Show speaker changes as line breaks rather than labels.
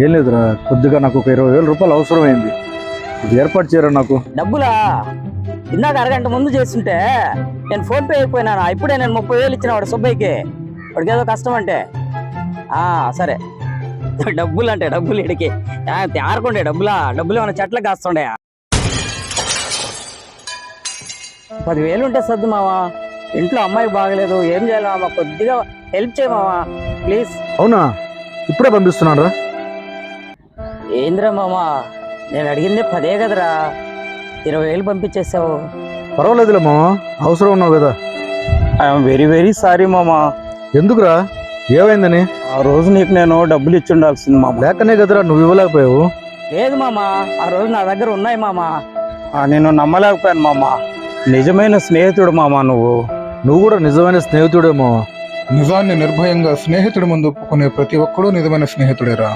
ఏం లేదురా, కొద్దిగా నాకు ఒక 20,000 రూపాయలు అవసరమైంది. ఇది ఏర్పాటు చేయరా నాకు.
డబ్బులా? ఇందాక అరగంట ముందు చేస్తుంటే నేను ఫోన్ పే అయిపోయినా. ఇప్పుడే నేను 30,000 ఇచ్చిన వాడు సుబ్బయ్యకి. వాడికి ఏదో కష్టం అంటే సరే. డబ్బులు అంటే డబ్బులు ఇడికి తేరకుండే డబ్బులు ఏమైనా చెట్లకు కాస్తుండే. 10,000 ఉంటే సర్దు మావా. ఇంట్లో అమ్మాయికి బాగలేదు, ఏం చేయాలి మామ? కొద్దిగా హెల్ప్ చేయ మావా ప్లీజ్.
అవునా? ఇప్పుడే పంపిస్తున్నాను రా.
ఏంద్రా మామా, నేను అడిగిందే 10 కదరా, 20,000 పంపించేసావు.
పర్వాలేదులే మామ, అవసరం ఉన్నావు కదా.
ఐఎమ్ వెరీ వెరీ సారీ మామా.
ఎందుకురా, ఏమైందని?
ఆ రోజు నీకు నేను డబ్బులు ఇచ్చి ఉండాల్సింది మామ.
లేకనే కదరా నువ్వు ఇవ్వలేకపోయావు.
లేదు మామా, ఆ రోజు నా దగ్గర ఉన్నాయి మామా.
నేను నమ్మలేకపోయాను మామా. నిజమైన స్నేహితుడు మామా
నువ్వు కూడా నిజమైన స్నేహితుడేమో.
నిజాన్ని నిర్భయంగా స్నేహితుడి ముందు ఒప్పుకునే ప్రతి ఒక్కడూ నిజమైన స్నేహితుడేరా.